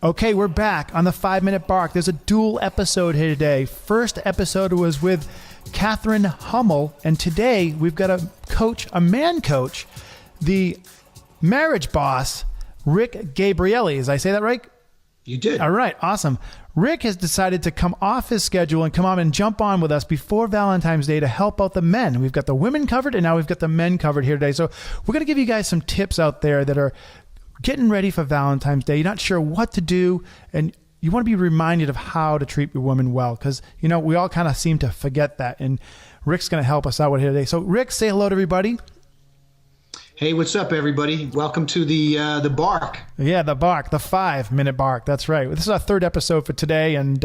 Okay, we're back on the 5-Minute Bark. There's a dual episode here today. First episode was with Catherine Hummel, and today we've got a man coach, the marriage boss, Rick Gabrielly. Did I say that right? You did. All right, awesome. Rick has decided to come off his schedule and come on and jump on with us before Valentine's Day to help out the men. We've got the women covered, and now we've got the men covered here today. So we're going to give you guys some tips out there that are getting ready for Valentine's Day. You're not sure what to do, and you want to be reminded of how to treat your woman well, because, you know, we all kind of seem to forget that, and Rick's going to help us out with it today. So, Rick, say hello to everybody. Hey, what's up, everybody? Welcome to the Bark. Yeah, the Bark, the 5-Minute Bark. That's right. This is our third episode for today, and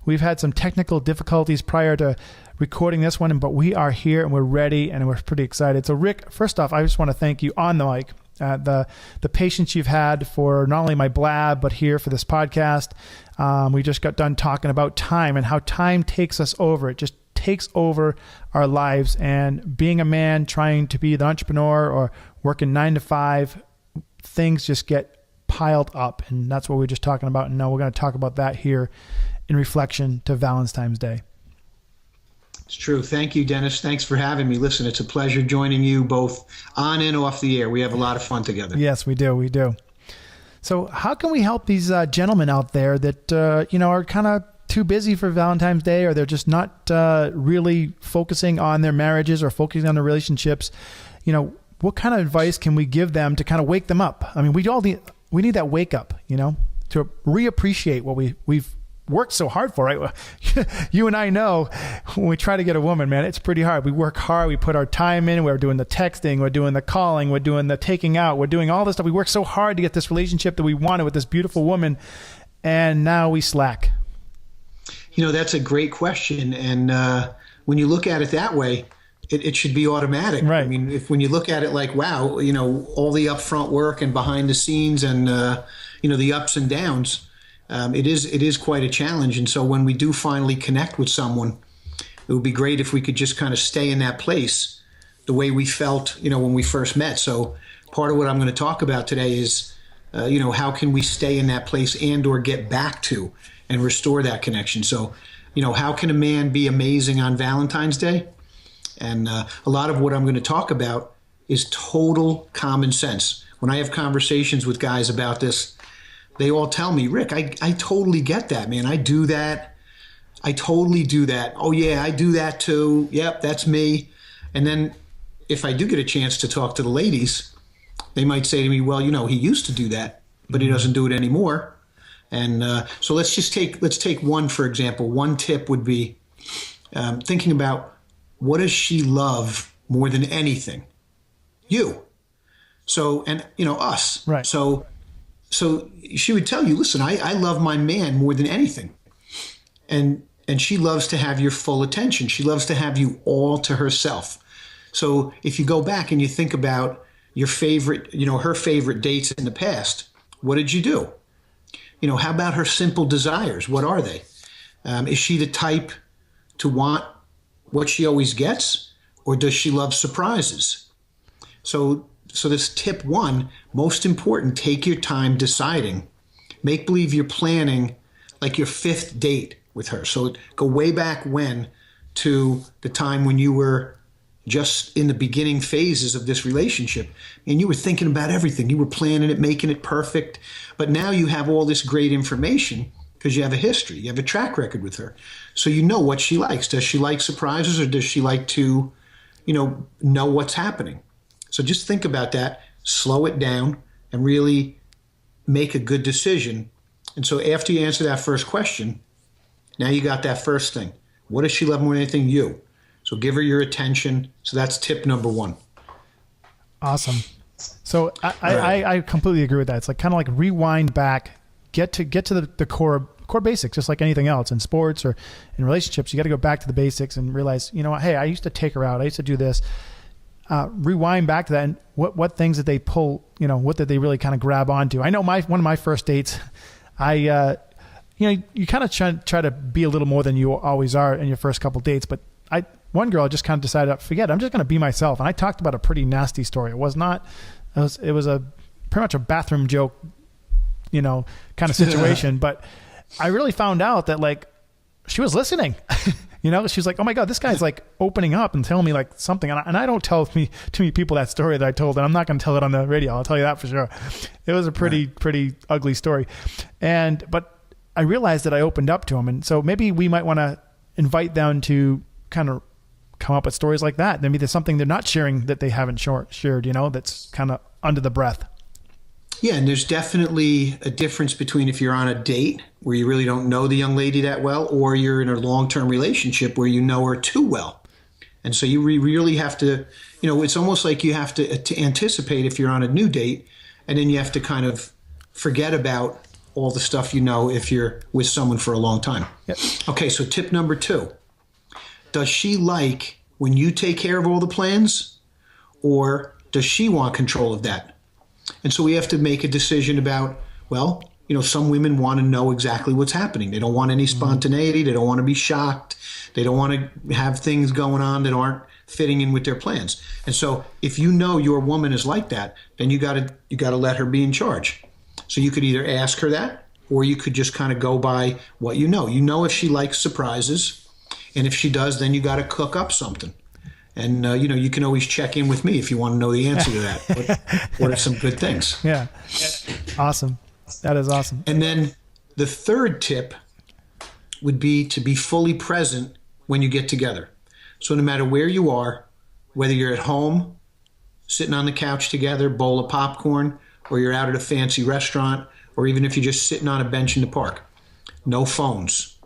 we've had some technical difficulties prior to recording this one, but we are here, and we're ready, and we're pretty excited. So, Rick, first off, I just want to thank you on the mic. The patience you've had for not only my blab, but here for this podcast. We just got done talking about time and how time takes us over. It just takes over our lives. And being a man trying to be the entrepreneur or working 9 to 5, things just get piled up. And that's what we were just talking about. And now we're going to talk about that here in reflection to Valentine's Day. It's true. Thank you, Dennis. Thanks for having me. Listen, it's a pleasure joining you both on and off the air. We have a lot of fun together. Yes, we do. We do. So how can we help these gentlemen out there that, are kind of too busy for Valentine's Day, or they're just not really focusing on their marriages or focusing on their relationships? You know, what kind of advice can we give them to kind of wake them up? I mean, we need that wake up, to reappreciate what we've worked so hard for, right? You and I know when we try to get a woman, man, it's pretty hard. We work hard. We put our time in. We're doing the texting. We're doing the calling. We're doing the taking out. We're doing all this stuff. We work so hard to get this relationship that we wanted with this beautiful woman, and now we slack. That's a great question. And when you look at it that way, it should be automatic. Right. I mean, when you look at it like, wow, all the upfront work and behind the scenes and, the ups and downs, it is quite a challenge. And so when we do finally connect with someone, it would be great if we could just kind of stay in that place the way we felt, when we first met. So part of what I'm going to talk about today is, how can we stay in that place and or get back to and restore that connection? So, how can a man be amazing on Valentine's Day? And a lot of what I'm going to talk about is total common sense. When I have conversations with guys about this, they all tell me, Rick, I totally get that, man. I do that. I totally do that. Oh, yeah, I do that too. Yep, that's me. And then if I do get a chance to talk to the ladies, they might say to me, well, he used to do that, but he doesn't do it anymore. And so let's take one, for example. One tip would be thinking about, what does she love more than anything? You. So, and, us. Right. So she would tell you, listen, I love my man more than anything. And she loves to have your full attention. She loves to have you all to herself. So if you go back and you think about your favorite, her favorite dates in the past, what did you do? How about her simple desires? What are they? Is she the type to want what she always gets, or does she love surprises? So this tip one, most important, take your time deciding. Make believe you're planning like your 5th date with her. So go way back when to the time when you were just in the beginning phases of this relationship. And you were thinking about everything. You were planning it, making it perfect. But now you have all this great information because you have a history. You have a track record with her. So you know what she likes. Does she like surprises, or does she like to, know what's happening? So just think about that, slow it down, and really make a good decision. And so after you answer that first question, now you got that first thing. What does she love more than anything? You. So give her your attention. So that's tip number 1. Awesome. So I completely agree with that. It's like kind of like rewind back, get to the core basics, just like anything else in sports or in relationships. You got to go back to the basics and realize, hey, I used to take her out. I used to do this. Rewind back to that, and what things did they pull? What did they really kind of grab onto? I know one of my first dates, you kind of try to be a little more than you always are in your first couple dates. But one girl just kind of decided, forget it, I'm just going to be myself. And I talked about a pretty nasty story. It was a pretty much a bathroom joke kind of situation. But I really found out that like she was listening. She was like, oh my God, this guy's like opening up and telling me like something. And I don't tell too many people that story that I told, and I'm not going to tell it on the radio. I'll tell you that for sure. It was a pretty ugly story. But I realized that I opened up to him. And so maybe we might want to invite them to kind of come up with stories like that. Maybe there's something they're not sharing that they haven't shared, that's kind of under the breath. Yeah, and there's definitely a difference between if you're on a date where you really don't know the young lady that well, or you're in a long-term relationship where you know her too well. And so you really have to, it's almost like you have to anticipate if you're on a new date, and then you have to kind of forget about all the stuff if you're with someone for a long time. Yep. Okay, so tip number 2. Does she like when you take care of all the plans, or does she want control of that? And so we have to make a decision about, some women want to know exactly what's happening. They don't want any spontaneity. They don't want to be shocked. They don't want to have things going on that aren't fitting in with their plans. And so if your woman is like that, then you got to let her be in charge. So you could either ask her that, or you could just kind of go by what you know. If she likes surprises, and if she does, then you got to cook up something. And, you can always check in with me if you want to know the answer to that. What are some good things? Yeah. Awesome. That is awesome. And then the third tip would be to be fully present when you get together. So no matter where you are, whether you're at home, sitting on the couch together, bowl of popcorn, or you're out at a fancy restaurant, or even if you're just sitting on a bench in the park, no phones,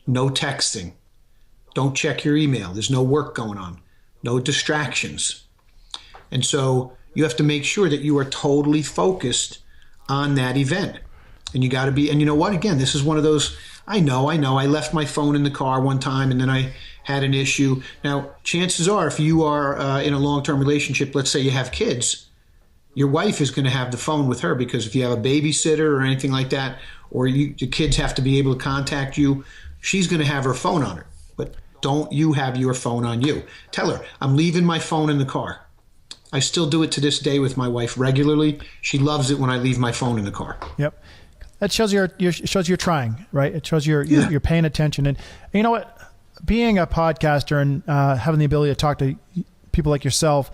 no texting. Don't check your email. There's no work going on. No distractions. And so you have to make sure that you are totally focused on that event. And you got to be, and you know what? Again, this is one of those, I know. I left my phone in the car one time and then I had an issue. Now, chances are if you are in a long-term relationship, let's say you have kids, your wife is going to have the phone with her, because if you have a babysitter or anything like that, or your kids have to be able to contact you, she's going to have her phone on her. But don't you have your phone on you. Tell her, I'm leaving my phone in the car. I still do it to this day with my wife regularly. She loves it when I leave my phone in the car. Yep. That shows you're trying, right? It shows you're paying attention. And you know what? Being a podcaster and having the ability to talk to people like yourself,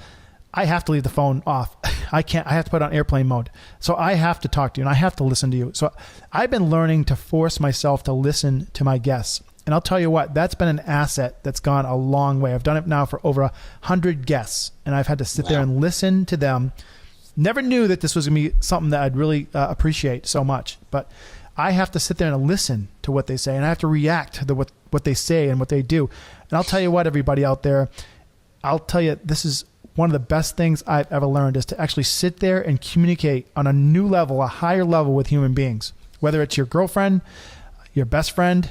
I have to leave the phone off. I have to put it on airplane mode. So I have to talk to you and I have to listen to you. So I've been learning to force myself to listen to my guests. And I'll tell you what, that's been an asset that's gone a long way. I've done it now for over 100 guests, and I've had to sit there and listen to them. Never knew that this was going to be something that I'd really appreciate so much. But I have to sit there and listen to what they say, and I have to react to what they say and what they do. And I'll tell you what, everybody out there, I'll tell you, this is one of the best things I've ever learned, is to actually sit there and communicate on a new level, a higher level with human beings. Whether it's your girlfriend, your best friend,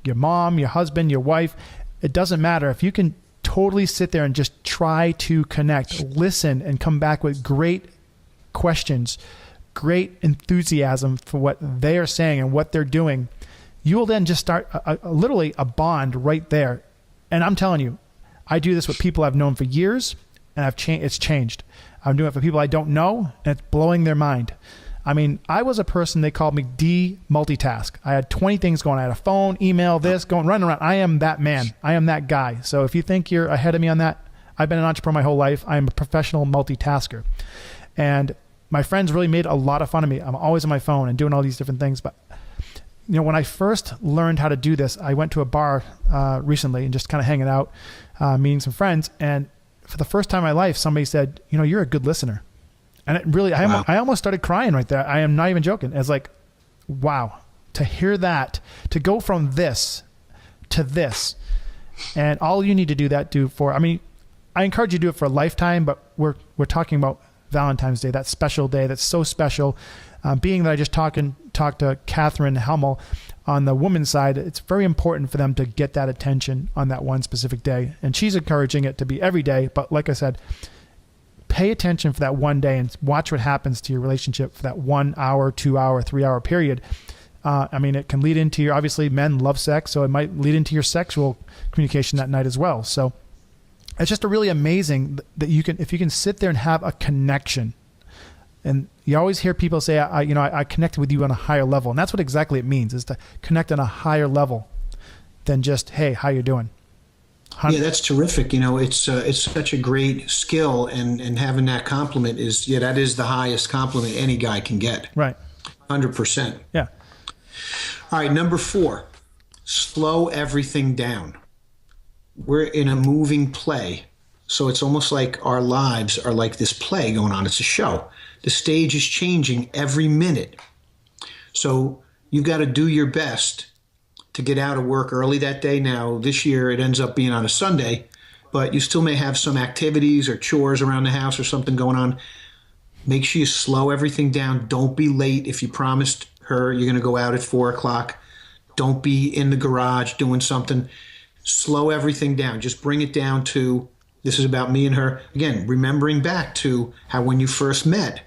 your mom, your husband, your wife, it doesn't matter. If you can totally sit there and just try to connect, listen, and come back with great questions, great enthusiasm for what they are saying and what they're doing, you will then just start literally a bond right there. And I'm telling you, I do this with people I've known for years, and it's changed. I'm doing it for people I don't know, and it's blowing their mind. I mean, I was a person, they called me multitask. I had 20 things going. I had a phone, email, running around. I am that man. I am that guy. So if you think you're ahead of me on that, I've been an entrepreneur my whole life. I'm a professional multitasker. And my friends really made a lot of fun of me. I'm always on my phone and doing all these different things. But when I first learned how to do this, I went to a bar recently and just kind of hanging out, meeting some friends. And for the first time in my life, somebody said, you're a good listener. And it really, I almost started crying right there. I am not even joking. It's like, wow, to hear that, to go from this to this. And all you need to do that I encourage you to do it for a lifetime, but we're talking about Valentine's Day, that special day that's so special. Being that I just talked to Catherine Hemmel on the woman's side, it's very important for them to get that attention on that one specific day. And she's encouraging it to be every day. But like I said, pay attention for that one day and watch what happens to your relationship for that 1 hour, 2 hour, 3 hour period. It can lead into obviously men love sex, so it might lead into your sexual communication that night as well. So it's just really amazing that if you can sit there and have a connection. And you always hear people say, I connected with you on a higher level. And that's what exactly it means, is to connect on a higher level than just, hey, how you doing? Yeah, that's terrific. It's such a great skill, and having that compliment that is the highest compliment any guy can get. Right. 100%. Yeah. All right, number 4, slow everything down. We're in a moving play, so it's almost like our lives are like this play going on. It's a show. The stage is changing every minute. So you've got to do your best to get out of work early that day. Now, this year it ends up being on a Sunday, but you still may have some activities or chores around the house or something going on. Make sure you slow everything down. Don't be late. If you promised her you're going to go out at 4 o'clock, don't be in the garage doing something. Slow everything down. Just bring it down to, this is about me and her. Again, remembering back to how when you first met,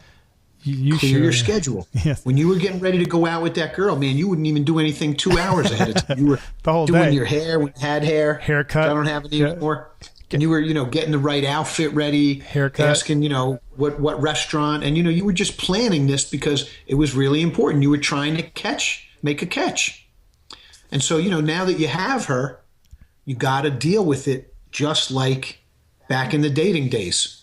clear your schedule. Yes. When you were getting ready to go out with that girl, man, you wouldn't even do anything 2 hours ahead of time. You were the whole doing day. your hair when you had hair. Haircut. I don't have any anymore. And you were, getting the right outfit ready. Haircut. Asking, what restaurant. And, you were just planning this because it was really important. You were trying to make a catch. And so, now that you have her, you got to deal with it just like back in the dating days.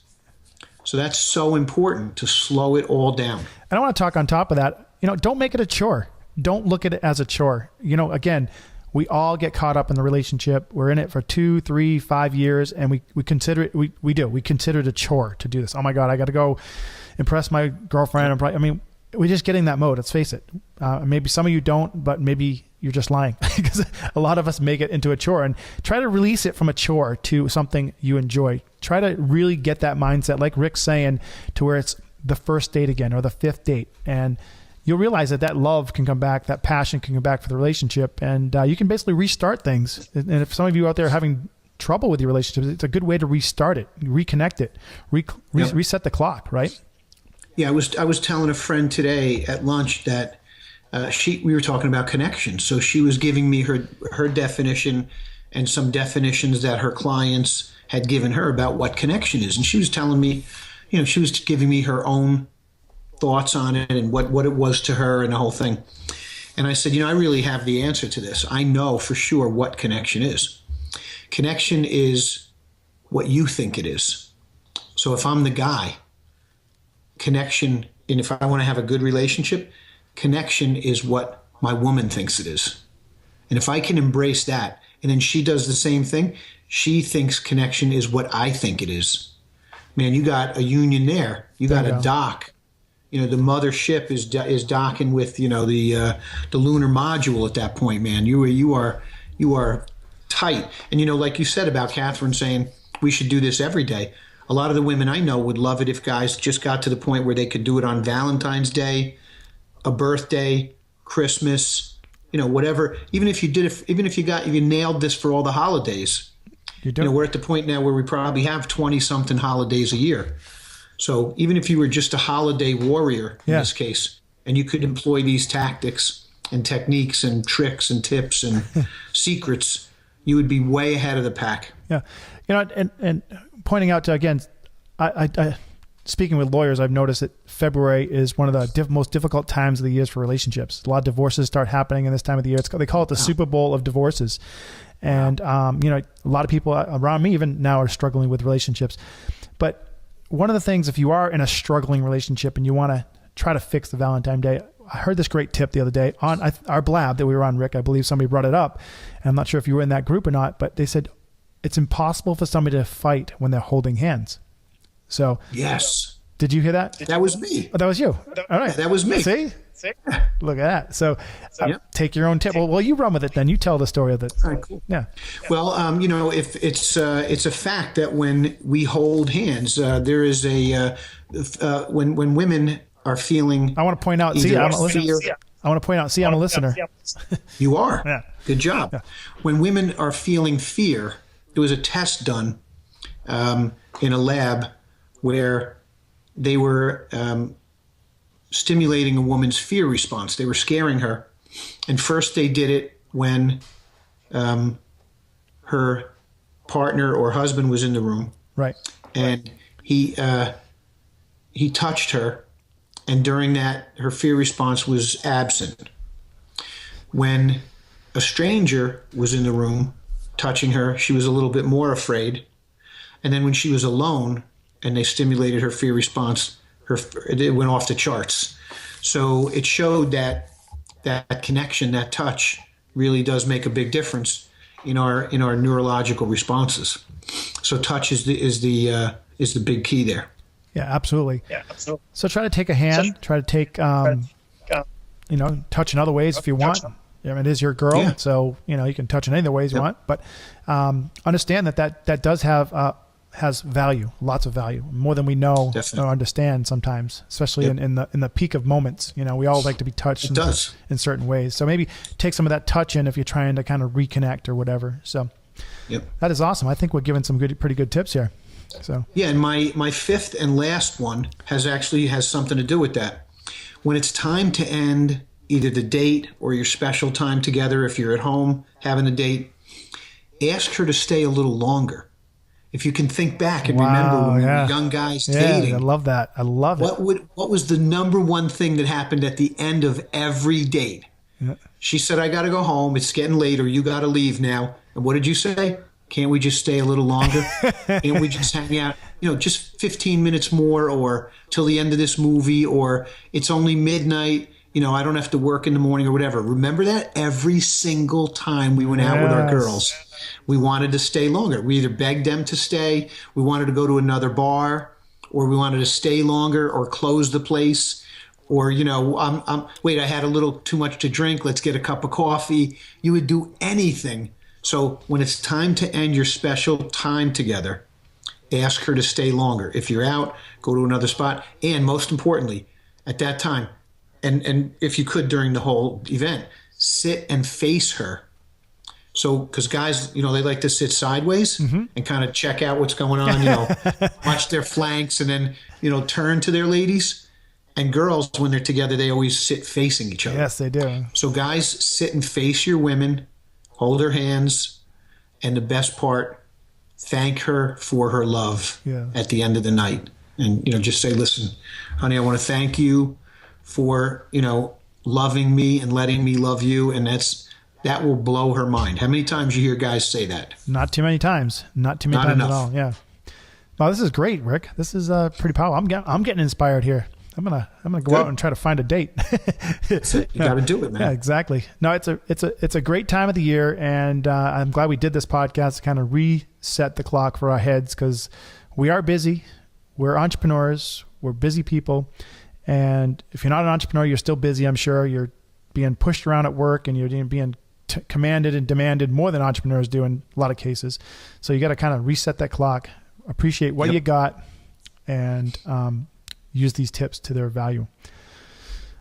So that's so important, to slow it all down. And I want to talk on top of that, don't make it a chore. Don't look at it as a chore. Again, we all get caught up in the relationship. We're in it for 2, 3, 5 years, and we consider it, we consider it a chore to do this. Oh my God, I got to go impress my girlfriend. We just get in that mode. Let's face it. Maybe some of you don't, but maybe you're just lying, because a lot of us make it into a chore. And try to release it from a chore to something you enjoy. Try to really get that mindset, like Rick's saying, to where it's the first date again, or the 5th date. And you'll realize that love can come back, that passion can come back for the relationship. And you can basically restart things. And if some of you out there are having trouble with your relationship, it's a good way to restart it, reconnect it, reset the clock, right? Yeah, I was telling a friend today at lunch that we were talking about connection. So she was giving me her definition and some definitions that her clients had given her about what connection is. And she was telling me, she was giving me her own thoughts on it and what it was to her and the whole thing. And I said, I really have the answer to this. I know for sure what connection is. Connection is what you think it is. So if I'm the guy, connection, and if I want to have a good relationship, connection is what my woman thinks it is. And if I can embrace that, and then she does the same thing, she thinks connection is what I think it is. Man, you got a union there. You got a dock. The mothership is docking with, the lunar module at that point, man. You are tight. And, like you said about Catherine saying we should do this every day. A lot of the women I know would love it if guys just got to the point where they could do it on Valentine's Day, a birthday, Christmas, whatever. Even if you nailed this for all the holidays. We're at the point now where we probably have 20-something holidays a year. So even if you were just a holiday warrior in this case, and you could employ these tactics and techniques and tricks and tips and secrets, you would be way ahead of the pack. Yeah. And pointing out to, again, I speaking with lawyers, I've noticed that February is one of the most difficult times of the years for relationships. A lot of divorces start happening in this time of the year. They call it the Super Bowl of divorces. And, a lot of people around me even now are struggling with relationships. But one of the things, if you are in a struggling relationship and you want to try to fix the Valentine's Day, I heard this great tip the other day on our blab that we were on, Rick. I believe somebody brought it up. And I'm not sure if you were in that group or not, but they said it's impossible for somebody to fight when they're holding hands. So yes. Did you hear that? That was me. Oh, that was you. All right. That was me. See? Look at that. So take your own tip. Well, you run with it then. You tell the story of it. All right, cool. Yeah. Well, if it's a fact that when we hold hands, there is when women are feeling. I want to point out. I'm a listener. I want to point out. I'm a listener. You are. Yeah. Good job. Yeah. When women are feeling fear, there was a test done in a lab where they were stimulating a woman's fear response. They were scaring her. And first they did it when her partner or husband was in the room. Right. And he touched her And during that, her fear response was absent. When a stranger was in the room touching her, she was a little bit more afraid. And then when she was alone and they stimulated her fear response, it went off the charts. So it showed that connection, that touch, really does make a big difference in our neurological responses. So touch is the big key there. Yeah, absolutely. So try to take a hand, try to take, touch in other ways if you want. I mean, it is your girl, Yeah. so, you can touch in any of the ways you want, but understand that does has value, lots of value, more than we know Definitely. or understand sometimes, especially in the peak of moments. We all like to be touched in certain ways. So maybe take some of that touch in if you're trying to kind of reconnect or whatever. So that is awesome. I think we're giving some pretty good tips here. So yeah, and my fifth and last one has something to do with that. When it's time to end either the date or your special time together, if you're at home having a date, ask her to stay a little longer. If you can think back and remember when we were young guys dating. I love that. I love it. What was the number one thing that happened at the end of every date? Yeah. She said, I got to go home. It's getting late, or you got to leave now. And what did you say? Can't we just stay a little longer? Can't we just hang out, just 15 minutes more, or till the end of this movie, or it's only midnight, I don't have to work in the morning or whatever. Remember that? Every single time we went out with our girls, we wanted to stay longer. We either begged them to stay, we wanted to go to another bar, or we wanted to stay longer or close the place. Or, wait, I had a little too much to drink. Let's get a cup of coffee. You would do anything. So when it's time to end your special time together, ask her to stay longer. If you're out, go to another spot. And most importantly, at that time, and if you could during the whole event, sit and face her. So, because guys, they like to sit sideways and kind of check out what's going on, watch their flanks and then, turn to their ladies. And girls, when they're together, they always sit facing each other. Yes, they do. So guys, sit and face your women, hold her hands, and the best part, thank her for her love at the end of the night. And, just say, listen, honey, I want to thank you for, loving me and letting me love you. And that will blow her mind. How many times you hear guys say that? Not too many times. Not too many times enough. at all. Yeah. Wow, this is great, Rick. This is pretty powerful. I'm getting inspired here. I'm gonna go out and try to find a date. That's it. You got to do it, man. Yeah, exactly. No, it's a great time of the year, and I'm glad we did this podcast to kind of reset the clock for our heads, because we are busy. We're entrepreneurs. We're busy people, and if you're not an entrepreneur, you're still busy. I'm sure you're being pushed around at work, and you're being commanded and demanded more than entrepreneurs do in a lot of cases. So you got to kind of reset that clock, appreciate what you got, and use these tips to their value.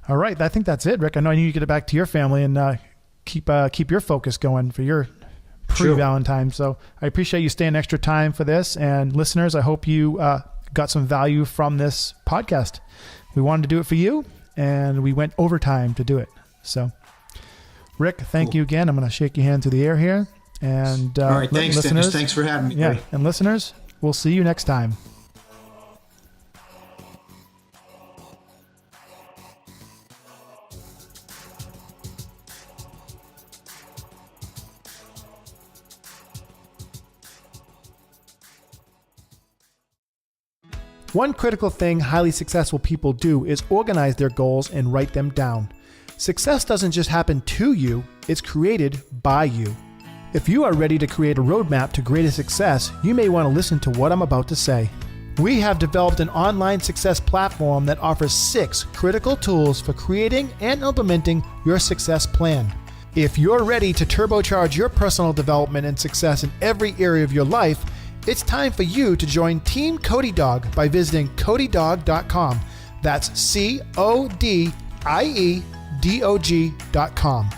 All right. I think that's it, Rick. I know you get back to your family and keep your focus going for your pre-Valentine. So I appreciate you staying extra time for this. And listeners, I hope you got some value from this podcast. We wanted to do it for you, and we went overtime to do it. So Rick, thank you again. I'm going to shake your hand through the air here. And all right. Thanks, listeners, Dennis. Thanks for having me. Yeah. Buddy. And listeners, we'll see you next time. One critical thing highly successful people do is organize their goals and write them down. Success doesn't just happen to you, it's created by you. If you are ready to create a roadmap to greater success, you may want to listen to what I'm about to say. We have developed an online success platform that offers 6 critical tools for creating and implementing your success plan. If you're ready to turbocharge your personal development and success in every area of your life, it's time for you to join Team Cody Dog by visiting CodyDog.com. That's CODIEDOG.com.